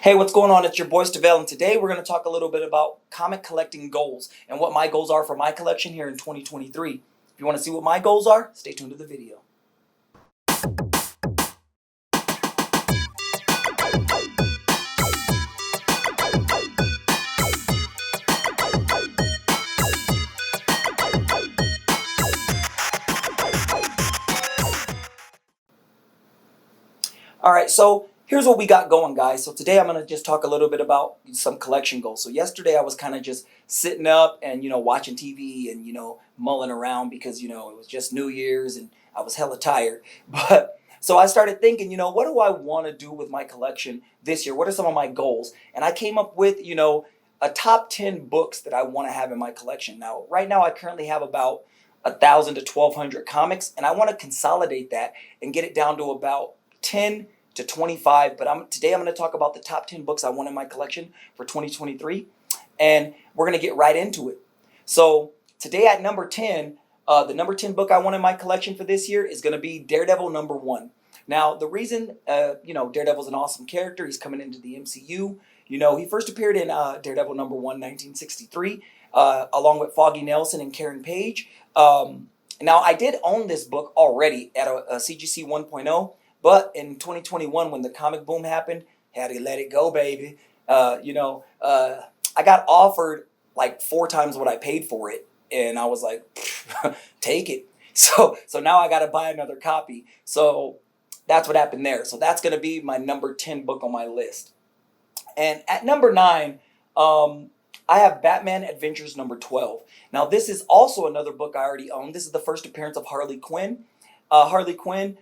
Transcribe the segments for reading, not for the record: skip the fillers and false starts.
Hey, what's going on? It's your boy DAREDEVIL, and today we're going to talk a little bit about comic collecting goals and what my goals are for my collection here in 2023. If you want to see what my goals are, stay tuned to the video. All right, so here's what we got going, guys. So today I'm going to just talk a little bit about some collection goals. So yesterday I was kind of just sitting up and, watching TV and, mulling around because, it was just New Year's and I was hella tired. But so I started thinking, what do I want to do with my collection this year? What are some of my goals? And I came up with, a top 10 books that I want to have in my collection. Now, right now I currently have about 1,000 to 1,200 comics, and I want to consolidate that and get it down to about 10 to 25, but today I'm going to talk about the top 10 books I want in my collection for 2023, and we're going to get right into it. So today at number 10, the number 10 book I want in my collection for this year is going to be Daredevil #1. Now, the reason, Daredevil's an awesome character. He's coming into the MCU. He first appeared in Daredevil #1, 1963, along with Foggy Nelson and Karen Page. Now, I did own this book already at a CGC 1.0, but in 2021, when the comic boom happened, had to let it go, baby. I got offered like 4 times what I paid for it, and I was like, take it. So now I got to buy another copy. So that's what happened there. So that's going to be my number 10 book on my list. And at number 9, I have Batman Adventures #12. Now, this is also another book I already own. This is the first appearance of Harley Quinn. Harley Quinn,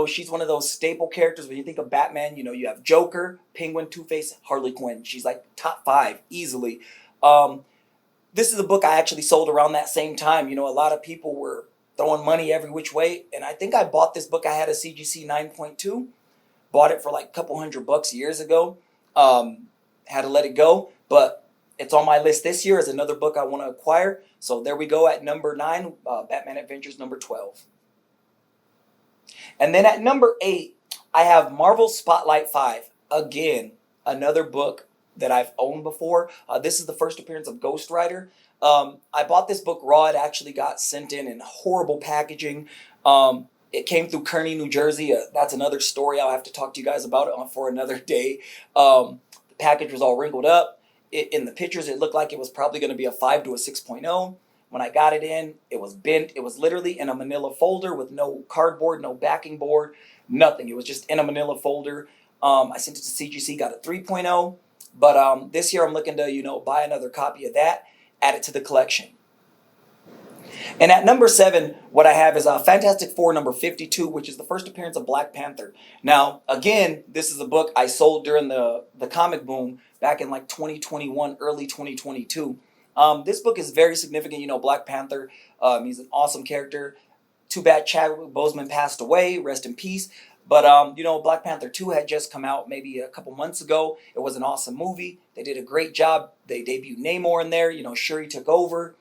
she's one of those staple characters. When you think of Batman, you have Joker, Penguin, Two-Face, Harley Quinn. She's like top 5 easily. This is a book I actually sold around that same time. A lot of people were throwing money every which way, and I think I bought this book. I had a CGC 9.2, bought it for like a couple $100 years ago. Had to let it go, but it's on my list this year as another book I want to acquire. So there we go at number 9, Batman Adventures #12. And then at number 8, I have Marvel Spotlight 5. Again, another book that I've owned before. This is the first appearance of Ghost Rider. I bought this book raw. It actually got sent in horrible packaging. It came through Kearney, New Jersey. That's another story I'll have to talk to you guys about it for another day. The package was all wrinkled up. In the pictures, it looked like it was probably going to be a 5 to a 6.0. When I got it in, it was bent. It was literally in a manila folder with no cardboard, no backing board, nothing. It was just in a manila folder. I sent it to CGC, got a 3.0. But this year I'm looking to, buy another copy of that, add it to the collection. And at number 7, what I have is Fantastic Four #52, which is the first appearance of Black Panther. Now, again, this is a book I sold during the comic boom back in like 2021, early 2022. This book is very significant. Black Panther, he's an awesome character. Too bad Chadwick Boseman passed away. Rest in peace. But, Black Panther 2 had just come out maybe a couple months ago. It was an awesome movie. They did a great job. They debuted Namor in there. Shuri took over.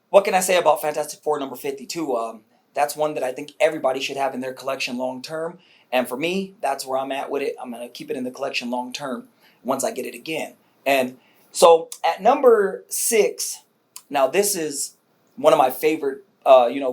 What can I say about Fantastic Four #52? That's one that I think everybody should have in their collection long term. And for me, that's where I'm at with it. I'm going to keep it in the collection long term once I get it again. And so at number 6, now this is one of my favorite,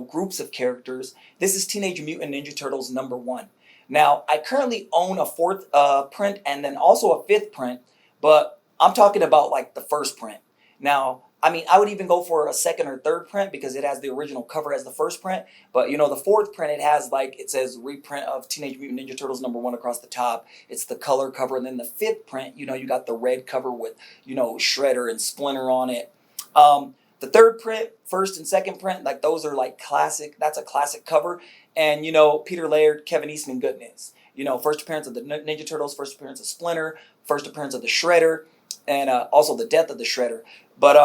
groups of characters. This is Teenage Mutant Ninja Turtles #1. Now, I currently own a 4th print and then also a 5th print, but I'm talking about like the first print. Now, I would even go for a 2nd or 3rd print because it has the original cover as the first print. But, the 4th print, it says reprint of Teenage Mutant Ninja Turtles #1 across the top. It's the color cover. And then the 5th print, you got the red cover with, Shredder and Splinter on it. The 3rd print, 1st and 2nd print, like those are like classic. That's a classic cover. And, Peter Laird, Kevin Eastman goodness. First appearance of the Ninja Turtles, first appearance of Splinter, first appearance of the Shredder, and also the death of the Shredder. But,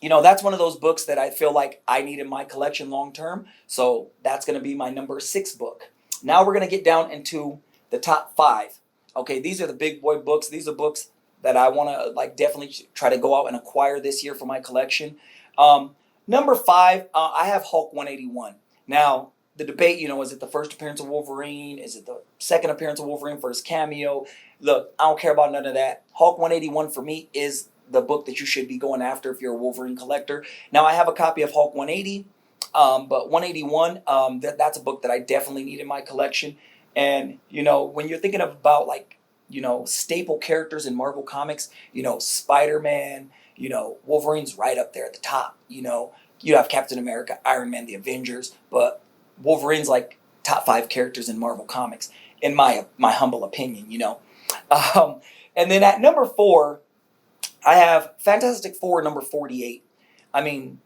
that's one of those books that I feel like I need in my collection long term. So that's going to be my number 6 book. Now we're going to get down into the top 5. Okay, these are the big boy books. These are books that I want to definitely try to go out and acquire this year for my collection. Number 5, I have Hulk 181. Now, the debate, you know, is it the first appearance of Wolverine? Is it the second appearance of Wolverine for his cameo? Look, I don't care about none of that. Hulk 181 for me is the book that you should be going after if you're a Wolverine collector. Now, I have a copy of Hulk 180, but 181, that's a book that I definitely need in my collection. And, you know, when you're thinking about, like, you know, staple characters in Marvel Comics, you know, Spider-Man, you know, Wolverine's right up there at the top. You know, you have Captain America, Iron Man, the Avengers, but Wolverine's like top 5 characters in Marvel Comics, in my humble opinion, you know. And then at number 4, I have Fantastic Four number 48. I mean,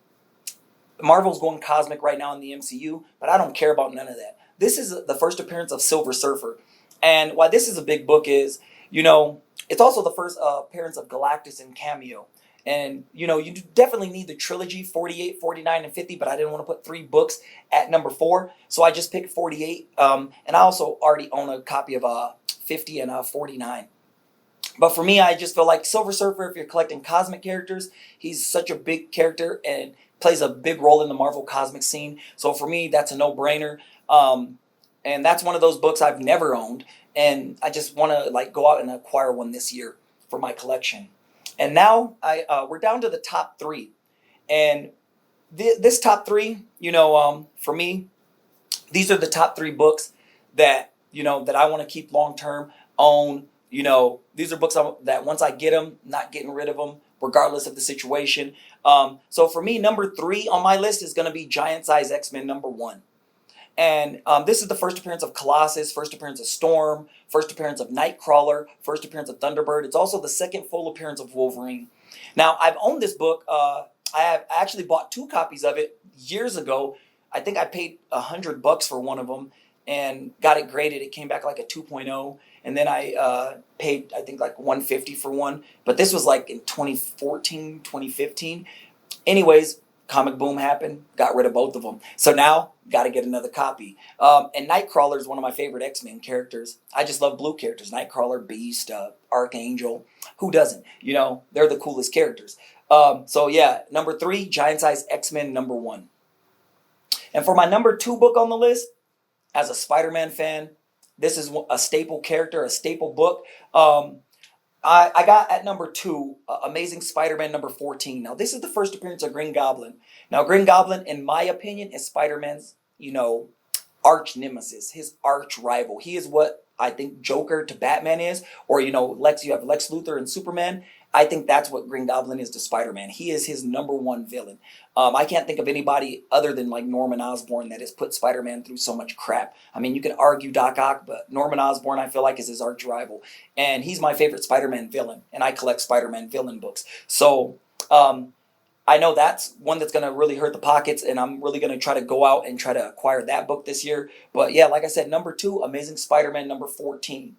Marvel's going cosmic right now in the MCU, but I don't care about none of that. This is the first appearance of Silver Surfer. And why this is a big book is, you know, it's also the first appearance of Galactus in cameo. And, you know, you definitely need the trilogy, 48, 49, and 50, but I didn't want to put 3 books at number 4. So I just picked 48. And I also already own a copy of 50 and 49. But for me, I just feel like Silver Surfer, if you're collecting cosmic characters, he's such a big character and plays a big role in the Marvel cosmic scene. So for me, that's a no-brainer. And that's one of those books I've never owned. And I just want to like go out and acquire one this year for my collection. And now we're down to the top 3. And this top 3, you know, for me, these are the top 3 books that, you know, that I want to keep long-term, own. You know, these are books that once I get them, not getting rid of them, regardless of the situation. So for me, number 3 on my list is going to be Giant Size X-Men number 1. And this is the first appearance of Colossus, first appearance of Storm, first appearance of Nightcrawler, first appearance of Thunderbird. It's also the second full appearance of Wolverine. Now, I've owned this book. I actually bought 2 copies of it years ago. I think I paid $100 for one of them and got it graded. It came back like a 2.0. And then I paid, I think, like $150 for one. But this was like in 2014, 2015. Anyways, Comic Boom happened, got rid of both of them. So now, got to get another copy. And Nightcrawler is one of my favorite X-Men characters. I just love blue characters. Nightcrawler, Beast, Archangel. Who doesn't? You know, they're the coolest characters. So yeah, number 3, Giant Size X-Men number 1. And for my number 2 book on the list, as a Spider-Man fan, this is a staple character, a staple book. I got at number 2, Amazing Spider-Man number 14. Now, this is the first appearance of Green Goblin. Now, Green Goblin, in my opinion, is Spider-Man's, you know, arch nemesis, his arch rival. He is what I think Joker to Batman is, or, you know, you have Lex Luthor and Superman. I think that's what Green Goblin is to Spider-Man. He is his number 1 villain. I can't think of anybody other than like Norman Osborn that has put Spider-Man through so much crap. I mean, you can argue Doc Ock, but Norman Osborn I feel like is his arch rival. And he's my favorite Spider-Man villain, and I collect Spider-Man villain books. So I know that's one that's going to really hurt the pockets, and I'm really going to try to go out and try to acquire that book this year. But yeah, like I said, number 2, Amazing Spider-Man number 14.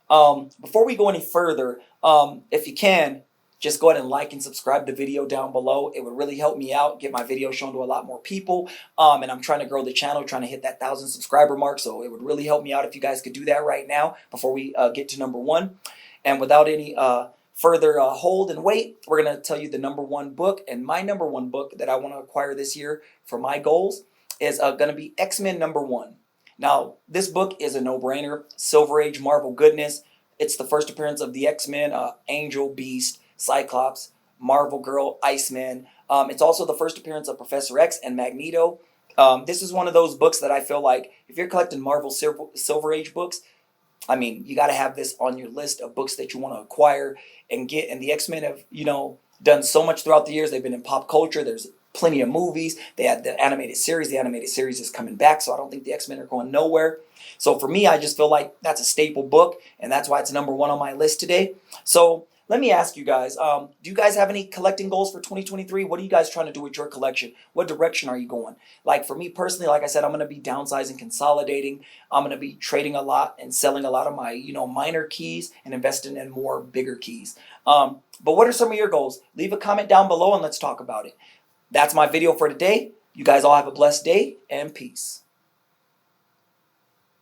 Before we go any further, if you can, just go ahead and like and subscribe the video down below. It would really help me out, get my video shown to a lot more people. And I'm trying to grow the channel, trying to hit that 1,000 subscriber mark. So it would really help me out if you guys could do that right now before we get to number 1. And without any further hold and wait, we're going to tell you the number 1 book. And my number 1 book that I want to acquire this year for my goals is going to be X-Men number 1. Now, this book is a no-brainer. Silver Age Marvel goodness. It's the first appearance of the X-Men, Angel, Beast, Cyclops, Marvel Girl, Iceman. It's also the first appearance of Professor X and Magneto. This is one of those books that I feel like if you're collecting Marvel Silver Age books, I mean, you got to have this on your list of books that you want to acquire and get. And the X-Men have, you know, done so much throughout the years. They've been in pop culture. There's plenty of movies. They had the animated series. The animated series is coming back, so I don't think the X-Men are going nowhere. So for me, I just feel like that's a staple book, and that's why it's number 1 on my list today. So let me ask you guys, do you guys have any collecting goals for 2023? What are you guys trying to do with your collection? What direction are you going? Like for me personally, like I said, I'm going to be downsizing, consolidating. I'm going to be trading a lot and selling a lot of my, you know, minor keys and investing in more bigger keys. But what are some of your goals? Leave a comment down below and let's talk about it. That's my video for today. You guys all have a blessed day and peace.